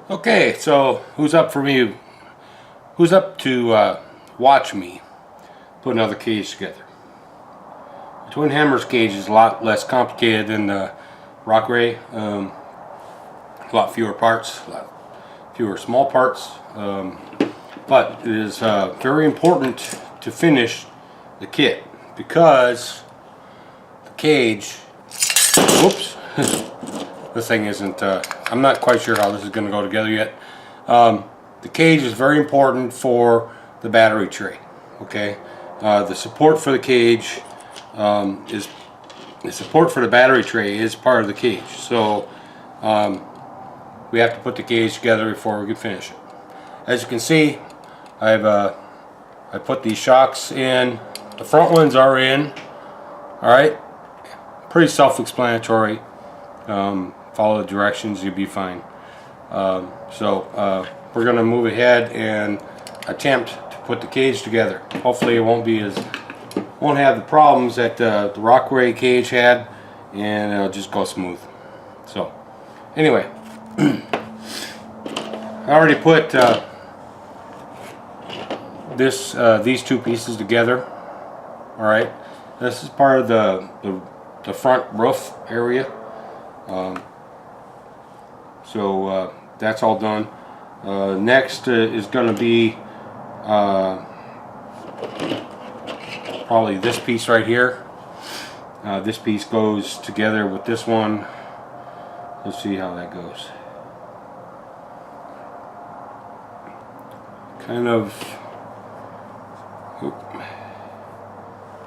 Okay, so who's up for me? Who's up to watch me put another cage together? The Twin Hammers cage is a lot less complicated than the Rockray. A lot fewer parts, a lot fewer small parts, but it is very important to finish the kit because the cage. Whoops. This thing isn't, I'm not quite sure how this is going to go together yet. The cage is very important for the battery tray. Okay, the support for the cage is the support for the battery tray is part of the cage. So we have to put the cage together before we can finish it. As you can see, I put these shocks in. The front ones are in. All right, pretty self-explanatory. Follow the directions, you'll be fine. So we're going to move ahead and attempt to put the cage together. Hopefully it won't have the problems that the Rockray cage had, and it'll just go smooth. So anyway, I already put these two pieces together. All right, this is part of the front roof area. So that's all done. Next is going to be probably this piece right here. This piece goes together with this one. Let's see how that goes. Kind of.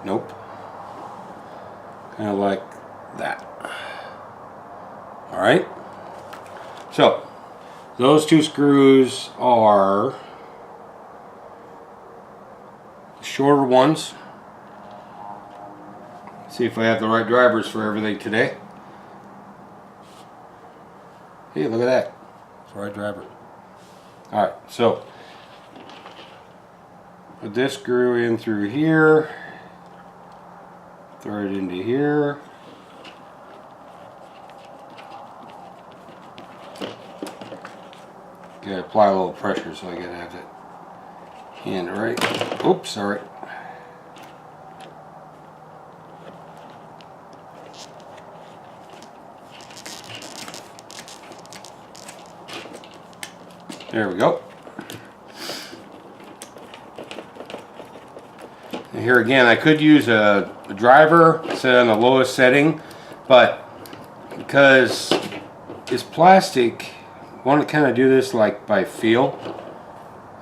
Nope. Kind of like that. Alright, so those two screws are the shorter ones. Let's see if I have the right drivers for everything today. Hey, look at that. It's the right driver. Alright, so put this screw in through here, throw it into here. Gotta apply a little pressure, so I gotta have that hand right. Oops, sorry. There we go. And here again, I could use a driver set on the lowest setting, but because it's plastic, I want to kind of do this like by feel.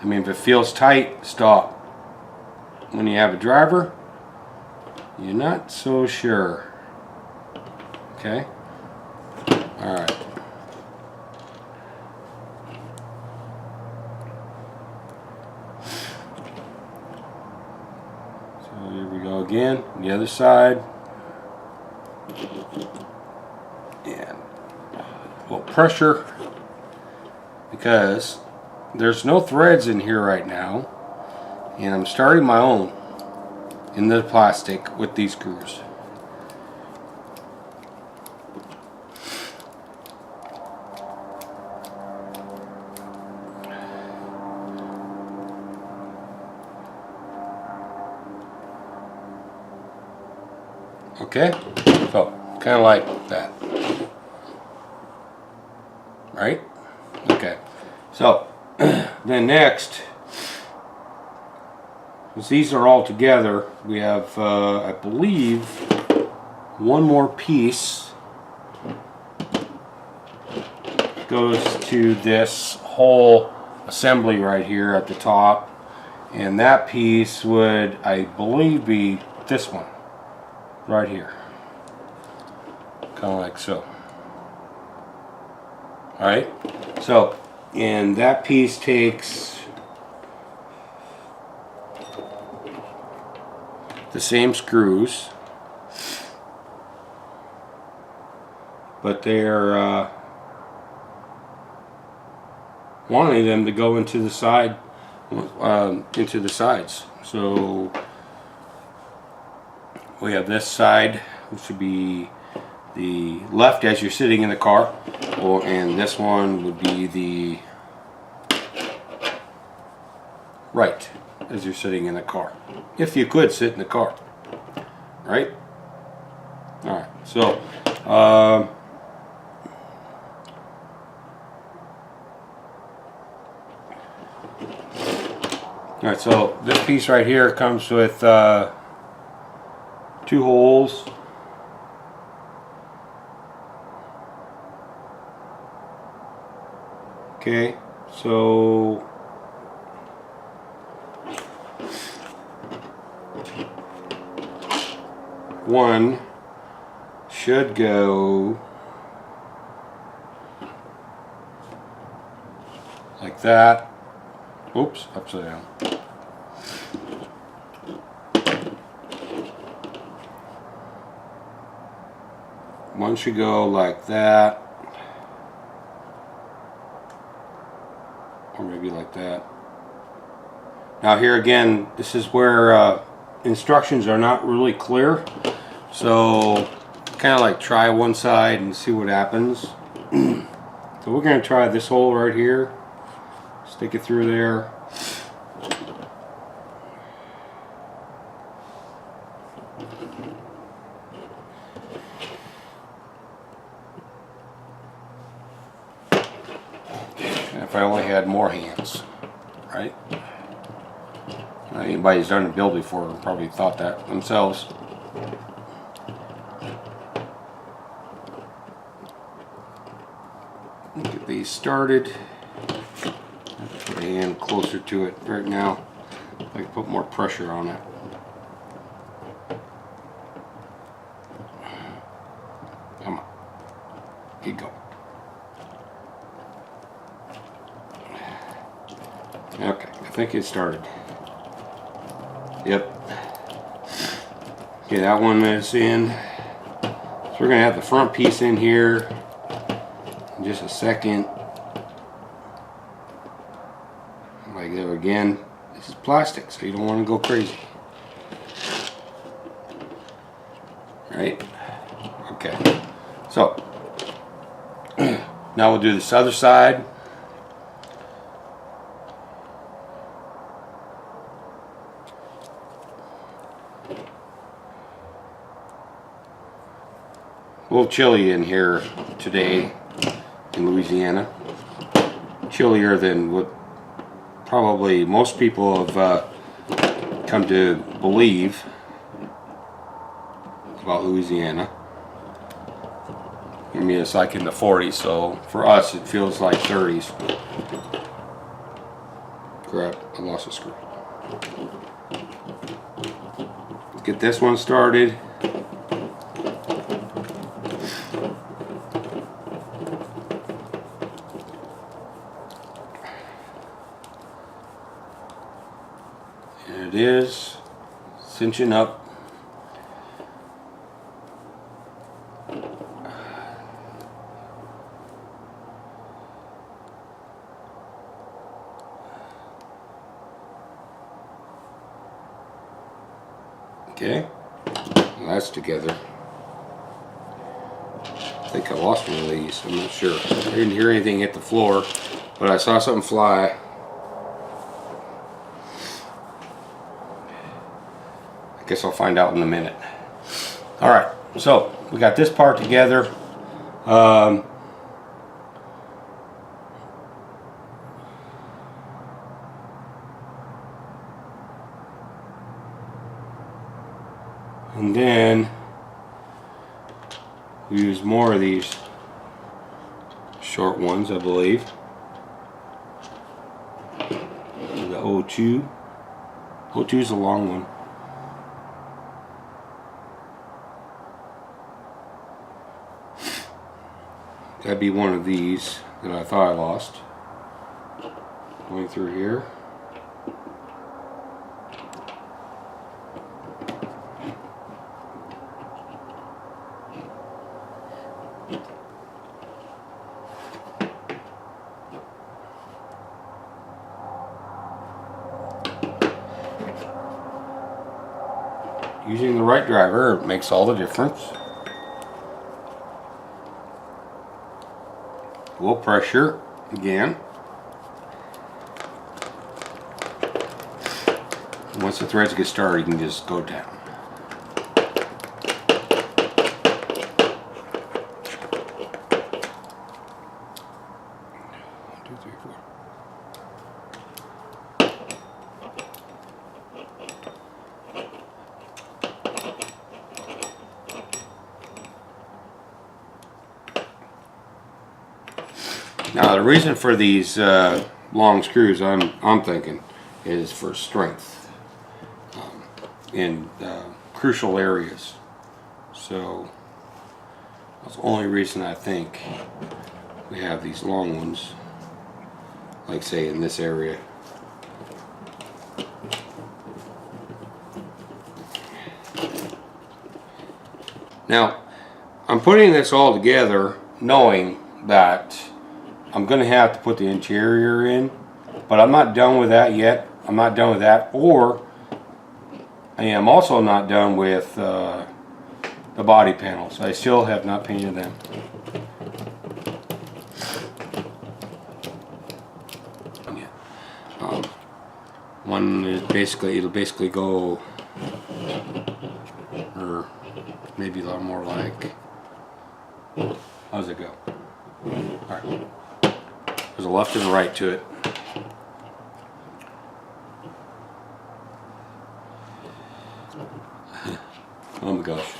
I mean, if it feels tight, stop. When you have a driver, you're not so sure. Okay? Alright. So here we go again, the other side. And a little pressure, because there's no threads in here right now, and I'm starting my own in the plastic with these screws. Okay, so kind of like that, right? Okay, so then next, since these are all together, we have, I believe, one more piece goes to this whole assembly right here at the top, and that piece would, I believe, be this one right here, kind of like so. Alright, so, and that piece takes the same screws, but they're wanting them to go into the side, into the sides. So we have this side, which would be the left as you're sitting in the car, and this one would be the right as you're sitting in the car, if you could sit in the car, right? All right, so all right, so this piece right here comes with 2 holes. Okay, so one should go like that. Oops, upside down. One should go like that, or maybe like that. Now here again, this is where instructions are not really clear, so kind of like try one side and see what happens. So we're going to try this hole right here, stick it through there. If I only had more hands, right? Anybody who's done a build before probably thought that themselves. Get these started. Put a hand closer to it right now. I can put more pressure on it. Come on. Here you go. Okay, I think it started. Yep. Okay, that one is in. So we're going to have the front piece in here in just a second. Like there again. This is plastic, so you don't want to go crazy. Right? Okay. So, now we'll do this other side. A little chilly in here today in Louisiana. Chillier than what probably most people have come to believe about Louisiana. I mean, it's like in the 40s, so for us it feels like 30s. Crap, I lost a screw. Get this one started. There it is, cinching up. Okay, well, that's together. I think I lost one of these, I'm not sure. I didn't hear anything hit the floor, but I saw something fly. I guess I'll find out in a minute. Alright, so we got this part together. And then we use more of these short ones, I believe. The O2. O2 is a long one. That'd be one of these that I thought I lost. Going through here. Using the right driver makes all the difference. Low pressure again. Once the threads get started, you can just go down. Now the reason for these long screws, I'm thinking, is for strength in crucial areas. So that's the only reason I think we have these long ones, like say in this area. Now I'm putting this all together knowing that I'm going to have to put the interior in, but I'm not done with that yet. I'm not done with that, or I am also not done with the body panels. I still have not painted them. One is it'll basically go, or maybe a lot more like, how's it go? All right. There's a left and a right to it. Oh my gosh.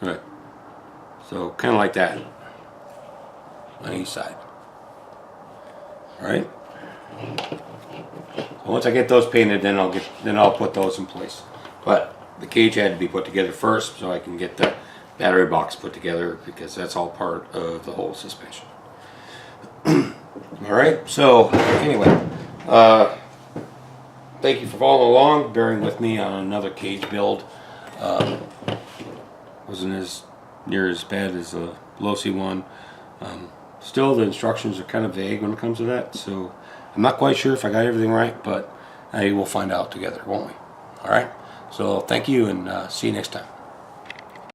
Alright. So kind of like that on each side. Alright. So once I get those painted, then I'll put those in place. But the cage had to be put together first so I can get the battery box put together, because that's all part of the whole suspension. Alright, so anyway, thank you for following along, bearing with me on another cage build. Wasn't as near as bad as the Losi one. Still, the instructions are kind of vague when it comes to that, so I'm not quite sure if I got everything right, but I will find out together, won't we? Alright, so thank you, and see you next time.